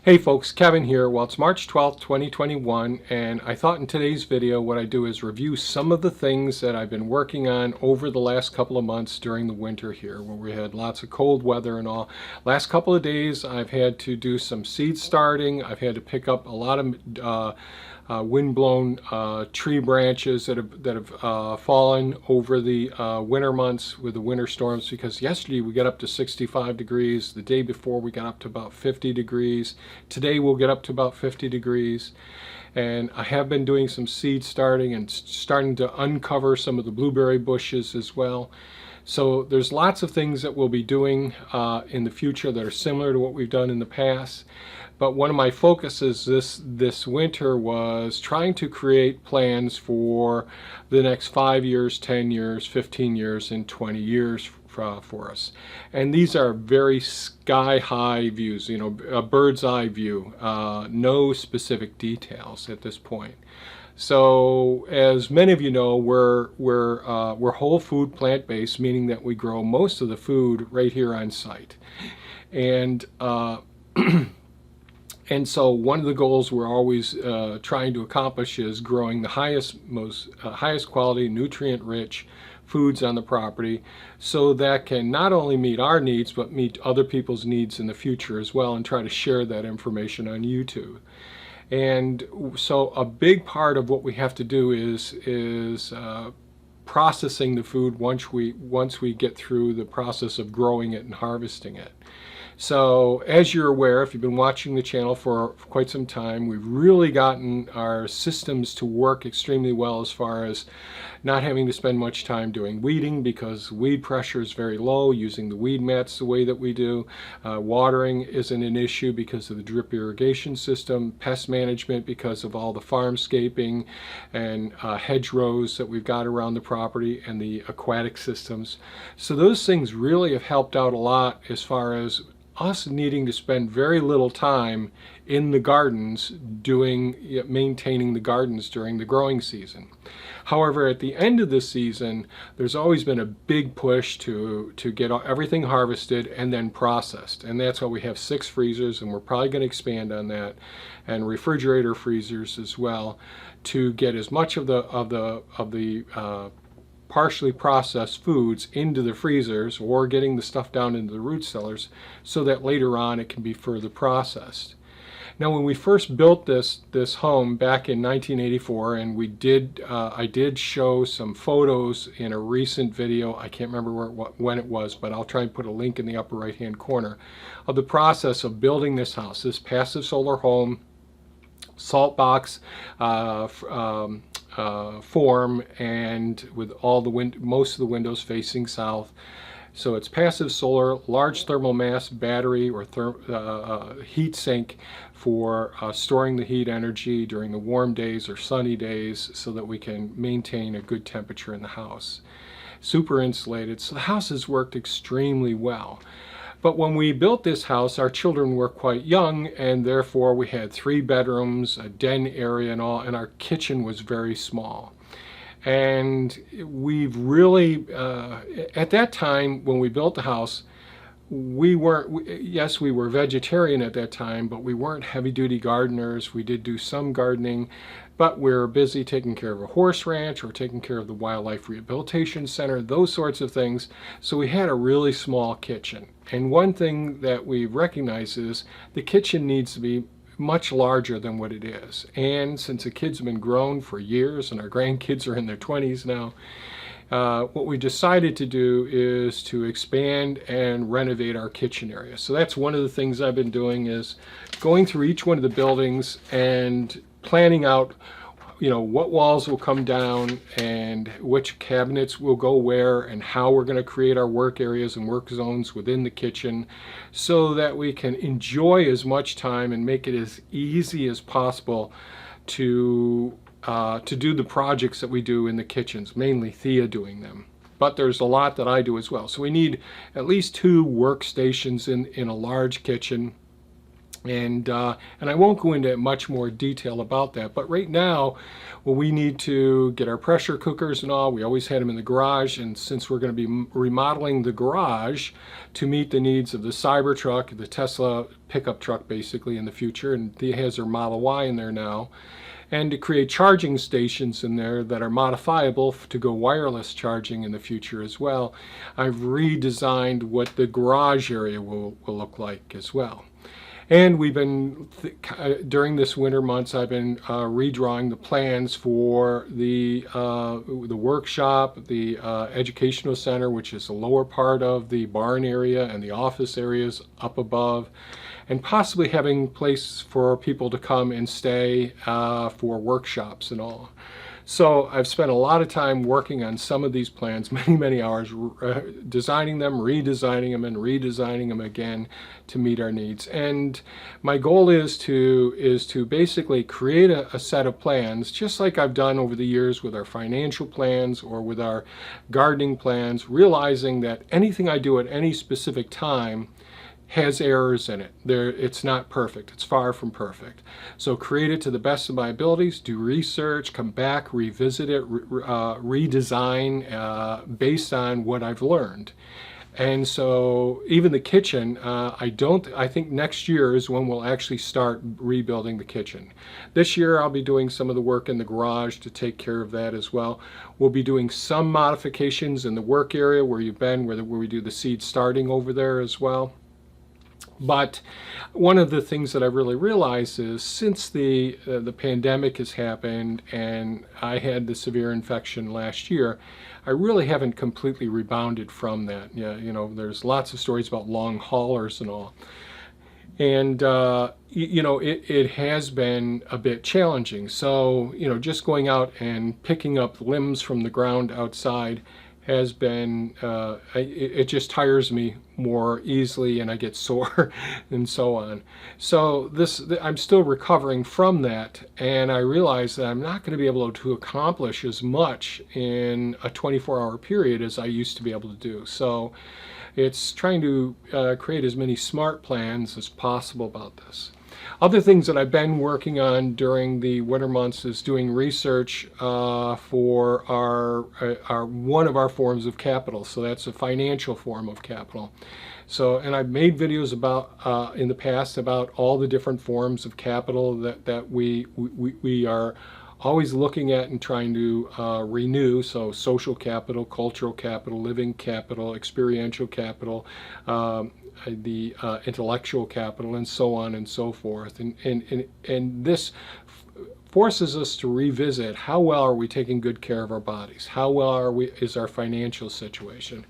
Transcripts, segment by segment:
Hey folks, Kevin here. Well, it's March 12th, 2021, and I thought in today's video what I do is review some of the things that I've been working on over the last couple of months during the winter here, where we had lots of cold weather and all. Last couple of days I've had to do some seed starting. I've had to pick up a lot of wind-blown tree branches that have fallen over the winter months with the winter storms, because yesterday we got up to 65 degrees. The day before we got up to about 50 degrees. Today we'll get up to about 50 degrees. And I have been doing some seed starting and starting to uncover some of the blueberry bushes as well. So there's lots of things that we'll be doing in the future that are similar to what we've done in the past. But one of my focuses this winter was trying to create plans for the next 5 years, 10 years, 15 years, and 20 years for us. And these are very sky-high views, you know, a bird's eye view, no specific details at this point. So, as many of you know, we're whole food plant-based, meaning that we grow most of the food right here on site. And and so one of the goals we're always trying to accomplish is growing the highest quality, nutrient-rich foods on the property, so that can not only meet our needs but meet other people's needs in the future as well, and try to share that information on YouTube. And so a big part of what we have to do is processing the food once we get through the process of growing it and harvesting it. So as you're aware, if you've been watching the channel for quite some time, we've really gotten our systems to work extremely well as far as not having to spend much time doing weeding, because weed pressure is very low using the weed mats the way that we do. Watering isn't an issue because of the drip irrigation system. Pest management because of all the farmscaping and hedgerows that we've got around the property, and the aquatic systems. So those things really have helped out a lot as far as us needing to spend very little time in the gardens maintaining the gardens during the growing season. However, at the end of the season, there's always been a big push to get everything harvested and then processed. And that's why we have 6 freezers, and we're probably going to expand on that, and refrigerator freezers as well, to get as much of the partially processed foods into the freezers, or getting the stuff down into the root cellars, so that later on it can be further processed. Now, when we first built this home back in 1984, and I did show some photos in a recent video. I can't remember when it was, but I'll try and put a link in the upper right hand corner of the process of building this house, this passive solar home, salt box form, and with all most of the windows facing south. So it's passive solar, large thermal mass battery or heat sink for storing the heat energy during the warm days or sunny days, so that we can maintain a good temperature in the house. Super insulated, so the house has worked extremely well. But when we built this house, our children were quite young, and therefore we had 3 bedrooms, a den area and all, and our kitchen was very small. And we've really, at that time when we built the house, yes, we were vegetarian at that time, but we weren't heavy-duty gardeners. We did do some gardening, but we were busy taking care of a horse ranch or taking care of the wildlife rehabilitation center, those sorts of things. So we had a really small kitchen. And one thing that we've recognized is the kitchen needs to be much larger than what it is. And since the kids have been grown for years and our grandkids are in their 20s now, what we decided to do is to expand and renovate our kitchen area. So that's one of the things I've been doing, is going through each one of the buildings and planning out, you know, what walls will come down and which cabinets will go where, and how we're going to create our work areas and work zones within the kitchen, so that we can enjoy as much time and make it as easy as possible to do the projects that we do in the kitchens, mainly Thea doing them. But there's a lot that I do as well. So we need at least 2 workstations in a large kitchen. And I won't go into much more detail about that, but right now, well, we need to get our pressure cookers and all. We always had them in the garage, and since we're going to be remodeling the garage to meet the needs of the Cybertruck, the Tesla pickup truck basically in the future, and it has their Model Y in there now, and to create charging stations in there that are modifiable to go wireless charging in the future as well, I've redesigned what the garage area will look like as well. And we've been, during this winter months, I've been redrawing the plans for the workshop, the educational center, which is the lower part of the barn area, and the office areas up above, and possibly having places for people to come and stay for workshops and all. So I've spent a lot of time working on some of these plans, many hours, designing them, redesigning them, and redesigning them again to meet our needs. And my goal is to basically create a set of plans, just like I've done over the years with our financial plans or with our gardening plans, realizing that anything I do at any specific time has errors in it. It's not perfect. It's far from perfect. So create it to the best of my abilities, do research, come back, revisit it, redesign based on what I've learned. And so even the kitchen, I think next year is when we'll actually start rebuilding the kitchen. This year I'll be doing some of the work in the garage to take care of that as well. We'll be doing some modifications in the work area where you've been, where we do the seed starting over there as well. But one of the things that I really realized is since the pandemic has happened and I had the severe infection last year, I really haven't completely rebounded from that. Yeah, you know, there's lots of stories about long haulers and all. And, you know, it has been a bit challenging. So, you know, just going out and picking up limbs from the ground outside has been, it just tires me more easily and I get sore and so on. So I'm still recovering from that, and I realize that I'm not going to be able to accomplish as much in a 24-hour period as I used to be able to do. So it's trying to create as many smart plans as possible about this. Other things that I've been working on during the winter months is doing research for our one of our forms of capital. So that's a financial form of capital. So, and I've made videos about in the past about all the different forms of capital that we are always looking at and trying to renew. So social capital, cultural capital, living capital, experiential capital, the intellectual capital, and so on and so forth. And this forces us to revisit how well are we taking good care of our bodies? How well is our financial situation?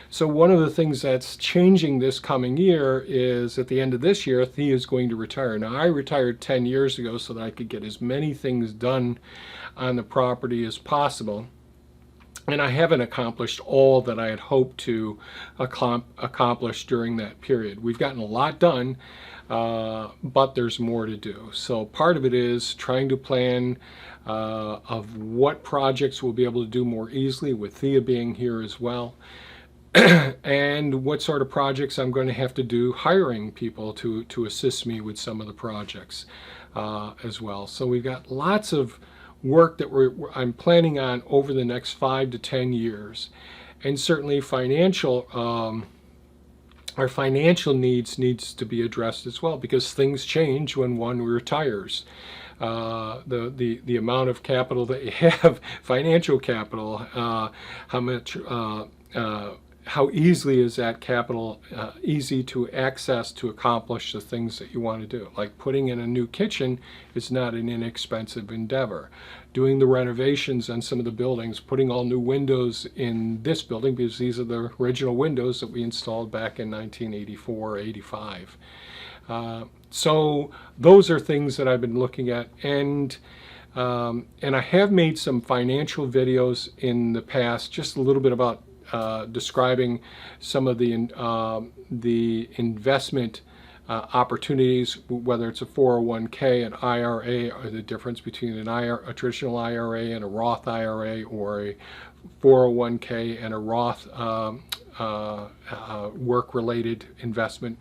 So one of the things that's changing this coming year is at the end of this year, Thea is going to retire. Now, I retired 10 years ago so that I could get as many things done on the property as possible. And I haven't accomplished all that I had hoped to accomplish during that period. We've gotten a lot done, but there's more to do. So part of it is trying to plan of what projects we'll be able to do more easily, with Thea being here as well. And what sort of projects I'm going to have to do, hiring people to assist me with some of the projects as well. So we've got lots of work that I'm planning on over the next 5 to 10 years. And certainly our financial needs to be addressed as well, because things change when one retires. The amount of capital that you have, financial capital, how much, how easily is that capital easy to access to accomplish the things that you want to do? Like putting in a new kitchen is not an inexpensive endeavor. Doing the renovations on some of the buildings, putting all new windows in this building, because these are the original windows that we installed back in 1984 or 85. So those are things that I've been looking at, and I have made some financial videos in the past, just a little bit about describing some of the investment opportunities, whether it's a 401k, an IRA, or the difference between a traditional IRA and a Roth IRA, or a 401k and a Roth work-related investment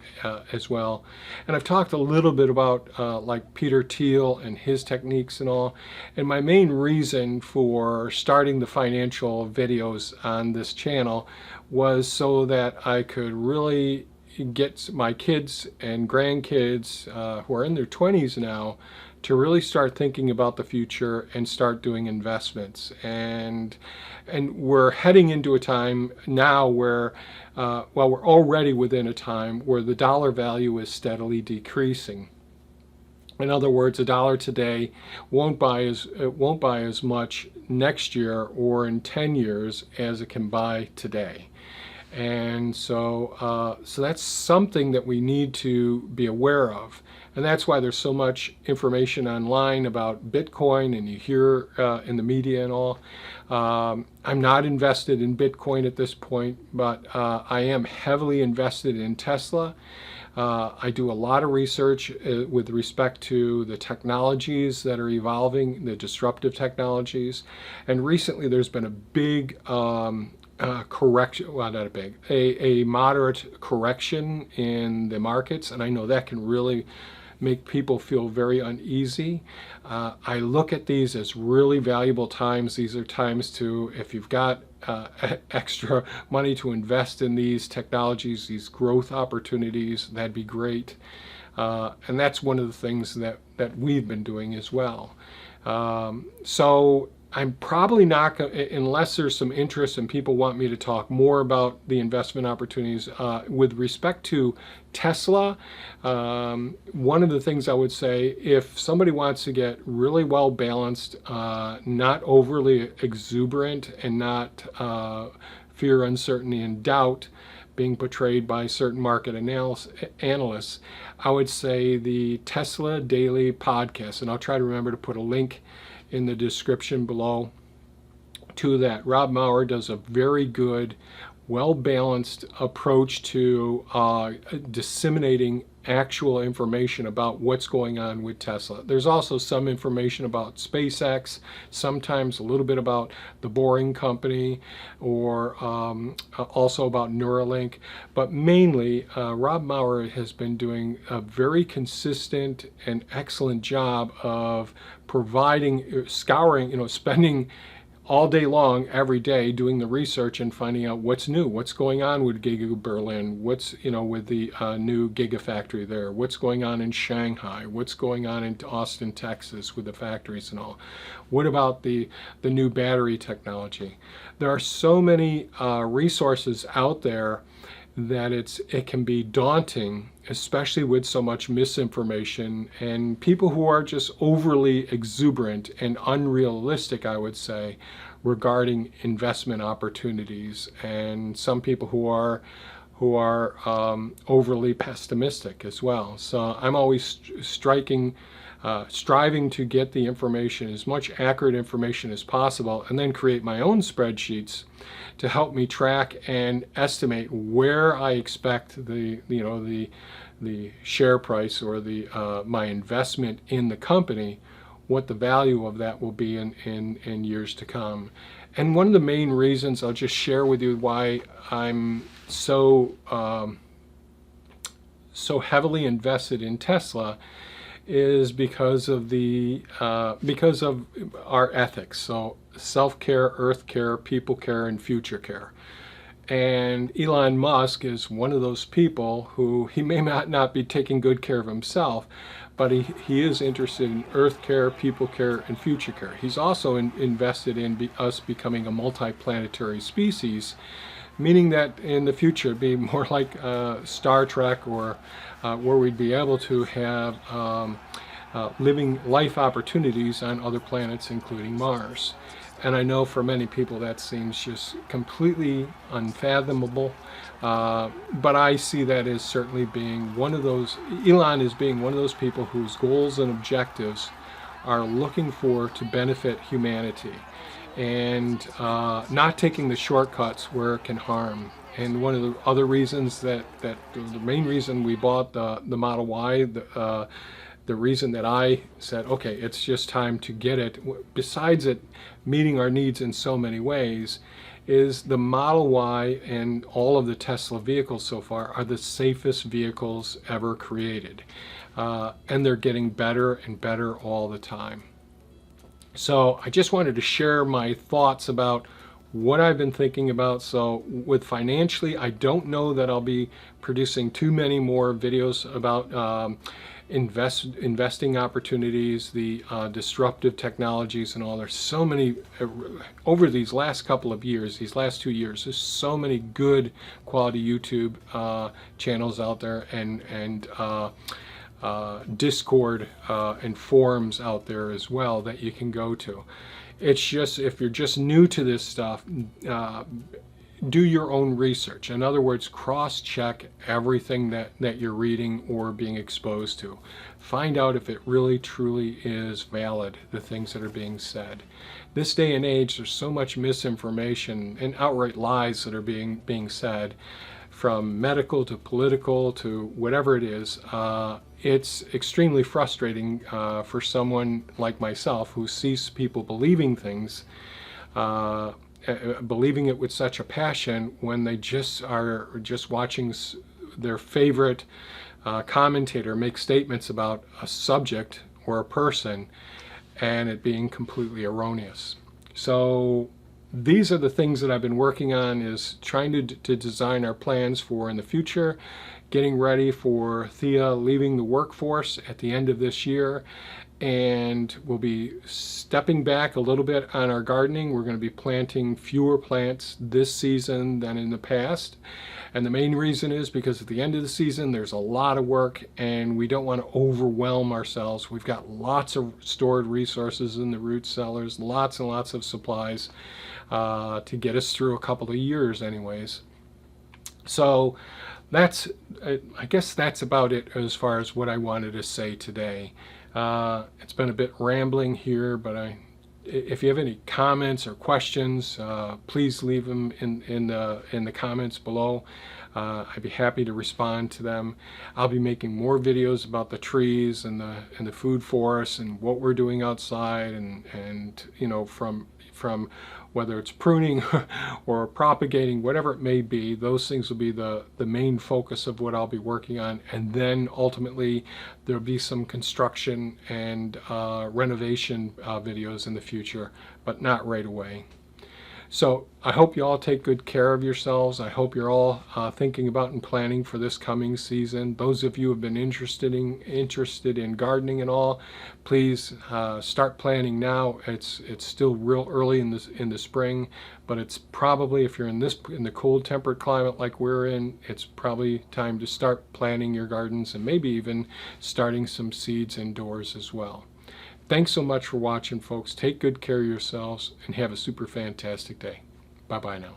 as well. And I've talked a little bit about like Peter Thiel and his techniques and all. And my main reason for starting the financial videos on this channel was so that I could really get my kids and grandkids who are in their 20s now to really start thinking about the future and start doing investments. And we're heading into a time now where, well, we're already within a time where the dollar value is steadily decreasing. In other words, a dollar today won't buy as much next year or in 10 years as it can buy today. And so that's something that we need to be aware of. And that's why there's so much information online about Bitcoin, and you hear in the media and all. I'm not invested in Bitcoin at this point, but I am heavily invested in Tesla. I do a lot of research with respect to the technologies that are evolving, the disruptive technologies. And recently there's been a big correction, well, not a big, a moderate correction in the markets, and I know that can really make people feel very uneasy. I look at these as really valuable times. These are times to, if you've got extra money to invest in these technologies, these growth opportunities, that'd be great. And that's one of the things that we've been doing as well. So I'm probably not going to, unless there's some interest and people want me to talk more about the investment opportunities. With respect to Tesla, one of the things I would say, if somebody wants to get really well balanced, not overly exuberant, and not fear, uncertainty, and doubt being portrayed by certain market analysts, I would say the Tesla Daily Podcast, and I'll try to remember to put a link in the description below to that. Rob Maurer does a very good, well-balanced approach to disseminating actual information about what's going on with Tesla. There's also some information about SpaceX, sometimes a little bit about the Boring Company, or also about Neuralink. But mainly, Rob Maurer has been doing a very consistent and excellent job of providing, scouring, spending all day long, every day, doing the research and finding out what's new, what's going on with Giga Berlin, what's, with the new Gigafactory there, what's going on in Shanghai, what's going on in Austin, Texas with the factories and all. What about the new battery technology? There are so many resources out there that it can be daunting, especially with so much misinformation and people who are just overly exuberant and unrealistic, I would say, regarding investment opportunities, and some people who are overly pessimistic as well. So I'm always striving to get the information, as much accurate information as possible, and then create my own spreadsheets to help me track and estimate where I expect the share price, or my investment in the company, what the value of that will be in years to come. And one of the main reasons, I'll just share with you why I'm so heavily invested in Tesla, is because of our ethics. So self-care, earth care, people care, and future care. And Elon Musk is one of those people who, he may not be taking good care of himself, but he is interested in earth care, people care, and future care. He's also invested in us becoming a multi-planetary species, meaning that in the future it'd be more like Star Trek, or where we'd be able to have living life opportunities on other planets, including Mars. And I know for many people that seems just completely unfathomable, but I see that as certainly being one of those, Elon is being one of those people whose goals and objectives are looking to benefit humanity, and not taking the shortcuts where it can harm. And one of the other reasons the main reason we bought the Model Y, the reason that I said, okay, it's just time to get it, besides it meeting our needs in so many ways, is the Model Y and all of the Tesla vehicles so far are the safest vehicles ever created. And they're getting better and better all the time. So I just wanted to share my thoughts about what I've been thinking about. So with financially, I don't know that I'll be producing too many more videos about investing opportunities, the disruptive technologies and all. There's so many, over these last couple of years, these last 2 years, there's so many good quality YouTube channels out there, and Discord and forums out there as well that you can go to. It's just, if you're just new to this stuff, do your own research. In other words, cross-check everything that you're reading or being exposed to. Find out if it really truly is valid, the things that are being said. This day and age, there's so much misinformation and outright lies that are being said, from medical to political to whatever it is. It's extremely frustrating for someone like myself who sees people believing things, believing it with such a passion, when they just are just watching their favorite commentator make statements about a subject or a person and it being completely erroneous. So these are the things that I've been working on, is trying to design our plans for in the future, getting ready for Thea leaving the workforce at the end of this year, and we'll be stepping back a little bit on our gardening. We're going to be planting fewer plants this season than in the past, and the main reason is because at the end of the season there's a lot of work and we don't want to overwhelm ourselves. We've got lots of stored resources in the root cellars, lots and lots of supplies to get us through a couple of years anyways. So that's, I guess that's about it as far as what I wanted to say today. It's been a bit rambling here, but if you have any comments or questions, please leave them in the comments below. I'd be happy to respond to them. I'll be making more videos about the trees and the food forests and what we're doing outside, and you know, from whether it's pruning or propagating, whatever it may be. Those things will be the main focus of what I'll be working on. And then ultimately there'll be some construction and renovation videos in the future, but not right away. So I hope you all take good care of yourselves. I hope you're all thinking about and planning for this coming season. Those of you who have been interested in gardening and all, please start planning now. It's still real early in the spring, but it's probably, if you're in the cold temperate climate like we're in, it's probably time to start planning your gardens and maybe even starting some seeds indoors as well. Thanks so much for watching, folks. Take good care of yourselves and have a super fantastic day. Bye-bye now.